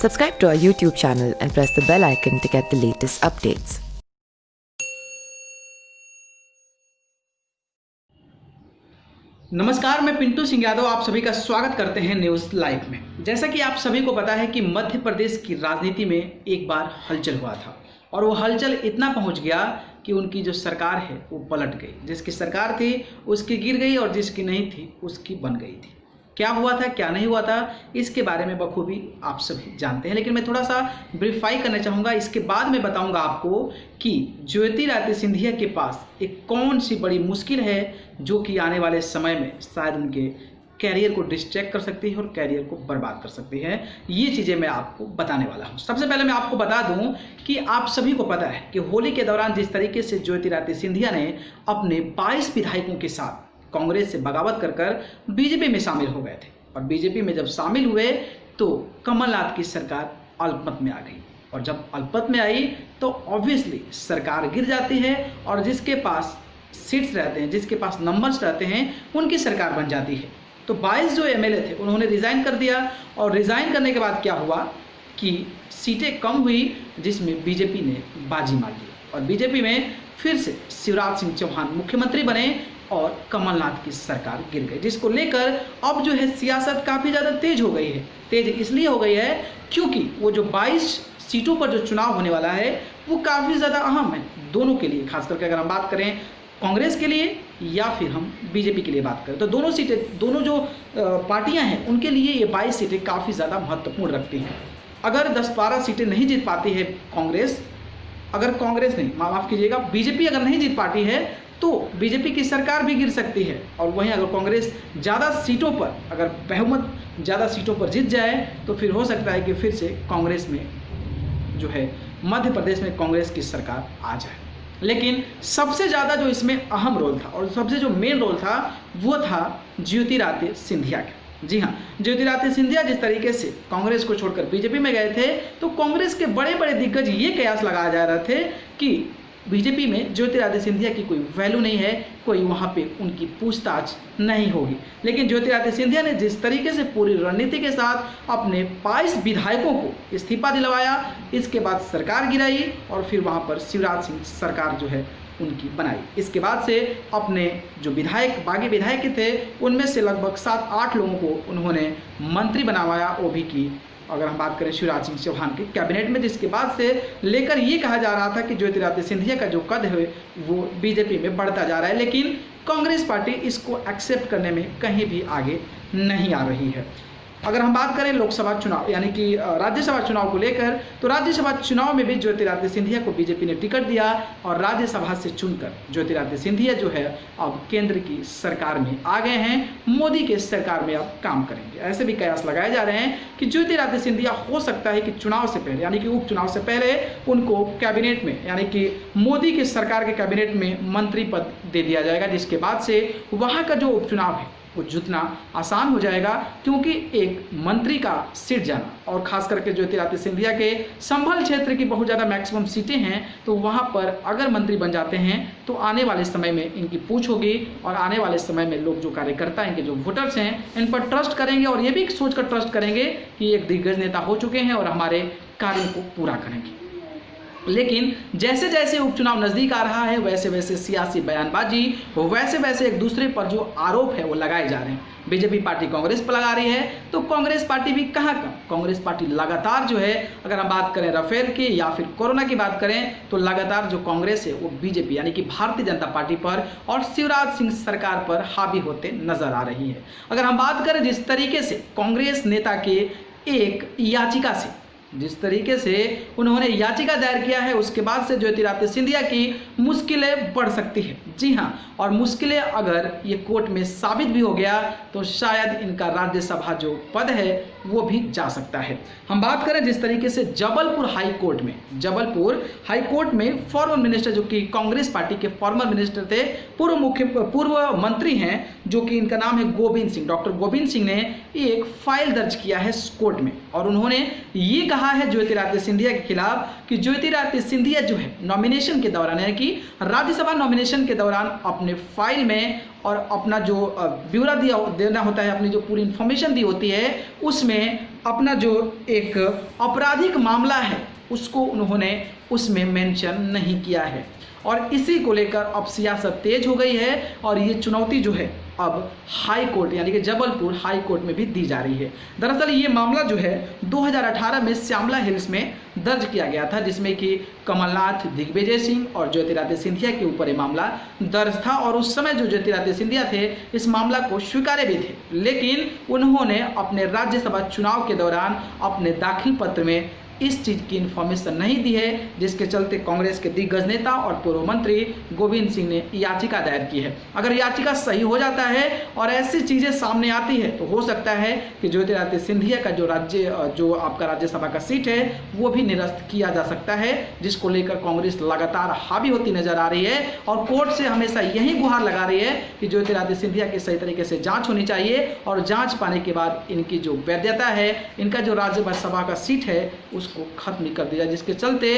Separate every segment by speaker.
Speaker 1: Subscribe to our YouTube channel and press the bell icon to get the latest updates.
Speaker 2: नमस्कार, मैं पिंटू सिंह यादव आप सभी का स्वागत करते हैं न्यूज़ लाइव में। जैसा कि आप सभी को पता है कि मध्य प्रदेश की राजनीति में एक बार हलचल हुआ था और वो हलचल इतना पहुंच गया कि उनकी जो सरकार है वो पलट गई। जिसकी सरकार थी उसकी गिर गई और जिसकी नहीं थी उसकी बन गई थी। क्या हुआ था क्या नहीं हुआ था इसके बारे में बखूबी आप सभी जानते हैं, लेकिन मैं थोड़ा सा ब्रीफाई करना चाहूँगा। इसके बाद मैं बताऊँगा आपको कि ज्योतिरादित्य सिंधिया के पास एक कौन सी बड़ी मुश्किल है जो कि आने वाले समय में शायद उनके कैरियर को डिस्ट्रैक्ट कर सकती है और कैरियर को बर्बाद कर सकती है। ये चीज़ें मैं आपको बताने वाला हूँ। सबसे पहले मैं आपको बता दूँ कि आप सभी को पता है कि होली के दौरान जिस तरीके से ज्योतिरादित्य सिंधिया ने अपने 22 विधायकों के साथ कांग्रेस से बगावत कर बीजेपी में शामिल हो गए थे और बीजेपी में जब शामिल हुए तो कमलनाथ की सरकार अल्पमत में आ गई और जब अल्पमत में आई तो ऑब्वियसली सरकार गिर जाती है और जिसके पास सीट्स रहते हैं, जिसके पास नंबर्स रहते हैं, उनकी सरकार बन जाती है। तो 22 जो एमएलए थे उन्होंने रिज़ाइन कर दिया और रिज़ाइन करने के बाद क्या हुआ कि सीटें कम हुई जिसमें बीजेपी ने बाजी मार ली और बीजेपी में फिर से शिवराज सिंह चौहान मुख्यमंत्री बने और कमलनाथ की सरकार गिर गई, जिसको लेकर अब जो है सियासत काफ़ी ज़्यादा तेज हो गई है। तेज इसलिए हो गई है क्योंकि वो जो 22 सीटों पर जो चुनाव होने वाला है वो काफ़ी ज़्यादा अहम है दोनों के लिए। खास करके अगर हम बात करें कांग्रेस के लिए या फिर हम बीजेपी के लिए बात करें तो दोनों सीटें, दोनों जो पार्टियां हैं उनके लिए ये 22 सीटें काफ़ी ज़्यादा महत्वपूर्ण रखती हैं। अगर 10-12 सीटें नहीं जीत पाती है कांग्रेस, अगर कांग्रेस नहीं, माफ़ कीजिएगा, बीजेपी अगर नहीं जीत पाती है तो बीजेपी की सरकार भी गिर सकती है। और वहीं अगर कांग्रेस ज़्यादा सीटों पर, अगर बहुमत ज़्यादा सीटों पर जीत जाए तो फिर हो सकता है कि फिर से कांग्रेस में जो है मध्य प्रदेश में कांग्रेस की सरकार आ जाए। लेकिन सबसे ज़्यादा जो इसमें अहम रोल था और सबसे जो मेन रोल था वो था ज्योतिरादित्य सिंधिया का। जी हाँ, ज्योतिरादित्य सिंधिया जिस तरीके से कांग्रेस को छोड़कर बीजेपी में गए थे तो कांग्रेस के बड़े बड़े दिग्गज ये कयास लगाए जा रहे थे कि बीजेपी में ज्योतिरादित्य सिंधिया की कोई वैल्यू नहीं है, कोई वहाँ पे उनकी पूछताछ नहीं होगी। लेकिन ज्योतिरादित्य सिंधिया ने जिस तरीके से पूरी रणनीति के साथ अपने 22 विधायकों को इस्तीफा दिलवाया, इसके बाद सरकार गिराई और फिर वहाँ पर शिवराज सिंह सरकार जो है उनकी बनाई। इसके बाद से अपने जो विधायक, बागी विधायक थे, उनमें से लगभग 7-8 लोगों को उन्होंने मंत्री बनवाया, वो भी की अगर हम बात करें शिवराज सिंह चौहान के कैबिनेट में। जिसके बाद से लेकर ये कहा जा रहा था कि ज्योतिरादित्य सिंधिया का जो कद है वो बीजेपी में बढ़ता जा रहा है, लेकिन कांग्रेस पार्टी इसको एक्सेप्ट करने में कहीं भी आगे नहीं आ रही है। अगर हम बात करें लोकसभा चुनाव यानी कि राज्यसभा चुनाव को लेकर तो राज्यसभा चुनाव में भी ज्योतिरादित्य सिंधिया को बीजेपी ने टिकट दिया और राज्यसभा से चुनकर ज्योतिरादित्य सिंधिया जो है अब केंद्र की सरकार में आ गए हैं, मोदी के सरकार में अब काम करेंगे। ऐसे भी कयास लगाए जा रहे हैं कि ज्योतिरादित्य सिंधिया हो सकता है कि चुनाव से पहले यानी कि उपचुनाव से पहले उनको कैबिनेट में यानी कि मोदी की सरकार के कैबिनेट में मंत्री पद दे दिया जाएगा, जिसके बाद से वहाँ का जो उपचुनाव है वो जीतना आसान हो जाएगा। क्योंकि एक मंत्री का सीट जाना और खास करके ज्योतिरादित्य सिंधिया के संभल क्षेत्र की बहुत ज़्यादा मैक्सिमम सीटें हैं तो वहाँ पर अगर मंत्री बन जाते हैं तो आने वाले समय में इनकी पूछ होगी और आने वाले समय में लोग जो कार्यकर्ता हैं, इनके जो वोटर्स हैं, इन पर ट्रस्ट करेंगे और ये भी सोचकर ट्रस्ट करेंगे कि एक दिग्गज नेता हो चुके हैं और हमारे कार्यों को पूरा करेंगे। लेकिन जैसे जैसे उपचुनाव नज़दीक आ रहा है वैसे वैसे सियासी बयानबाजी, वैसे वैसे एक दूसरे पर जो आरोप है वो लगाए जा रहे हैं। बीजेपी पार्टी कांग्रेस पर लगा रही है तो कांग्रेस पार्टी भी कहाँ कम, कांग्रेस पार्टी लगातार जो है, अगर हम बात करें राफेल की या फिर कोरोना की बात करें तो लगातार जो कांग्रेस है वो बीजेपी यानी कि भारतीय जनता पार्टी पर और शिवराज सिंह सरकार पर हावी होते नजर आ रही है। अगर हम बात करें जिस तरीके से कांग्रेस नेता के एक याचिका से, जिस तरीके से उन्होंने याचिका दायर किया है, उसके बाद से ज्योतिरादित्य सिंधिया की मुश्किलें बढ़ सकती है। जी हाँ, और मुश्किलें अगर ये कोर्ट में साबित भी हो गया तो शायद इनका राज्यसभा जो पद है वो भी जा सकता है। हम बात करें जिस तरीके से जबलपुर हाई कोर्ट में फॉर्मर मिनिस्टर जो कि कांग्रेस पार्टी के फॉर्मर मिनिस्टर थे, पूर्व मंत्री हैं जो कि इनका नाम है गोविंद सिंह, डॉक्टर गोविंद सिंह ने एक फाइल दर्ज किया है कोर्ट में और उन्होंने ये कहा है ज्योतिरादित्य सिंधिया के खिलाफ कि ज्योतिरादित्य सिंधिया जो है नॉमिनेशन के दौरान यानी कि राज्यसभा नॉमिनेशन के दौरान अपने फाइल में और अपना जो ब्यौरा देना होता है, अपनी जो पूरी इन्फॉर्मेशन दी होती है उसमें अपना जो एक आपराधिक मामला है उसको उन्होंने उसमें मेंशन नहीं किया है और इसी को लेकर अब सियासत तेज हो गई है और ये चुनौती जो है अब हाई कोर्ट यानी कि जबलपुर हाई कोर्ट में भी दी जा रही है। दरअसल ये मामला जो है 2018 में श्यामला हिल्स में दर्ज किया गया था, जिसमें कि कमलनाथ, दिग्विजय सिंह और ज्योतिरादित्य सिंधिया के ऊपर ये मामला दर्ज था और उस समय जो ज्योतिरादित्य सिंधिया थे इस मामला को स्वीकारे भी थे, लेकिन उन्होंने अपने राज्यसभा चुनाव के दौरान अपने दाखिल पत्र में इस चीज़ की इन्फॉर्मेशन नहीं दी है, जिसके चलते कांग्रेस के दिग्गज नेता और पूर्व मंत्री गोविंद सिंह ने याचिका दायर की है। अगर याचिका सही हो जाता है और ऐसी चीज़ें सामने आती है तो हो सकता है कि ज्योतिरादित्य सिंधिया का जो आपका राज्यसभा का सीट है वो भी निरस्त किया जा सकता है, जिसको लेकर कांग्रेस लगातार हावी होती नजर आ रही है और कोर्ट से हमेशा यही गुहार लगा रही है कि ज्योतिरादित्य सिंधिया की सही तरीके से जाँच होनी चाहिए और जाँच पाने के बाद इनकी जो वैधता है, इनका जो राज्यसभा का सीट है उसको खत्म कर दिया, जिसके चलते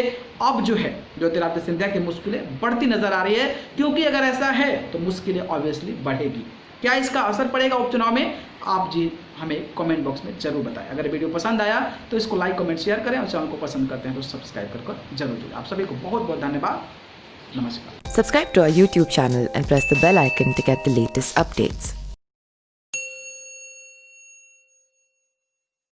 Speaker 2: अब जो है ज्योतिरादित्य सिंधिया की मुश्किलें बढ़ती नजर आ रही है, क्योंकि अगर ऐसा है तो मुश्किलें ऑब्वियसली बढ़ेगी। क्या इसका असर पड़ेगा उपचुनाव में? आप जी हमें कमेंट बॉक्स में जरूर बताएं। अगर वीडियो पसंद आया तो इसको लाइक, कमेंट, शेयर करें और चैनल को पसंद करते हैं तो सब्सक्राइब कर जरूर जुड़ें। आप सभी को बहुत बहुत धन्यवाद। नमस्कार।
Speaker 1: Subscribe to our YouTube channel and press the bell icon to get the latest updates.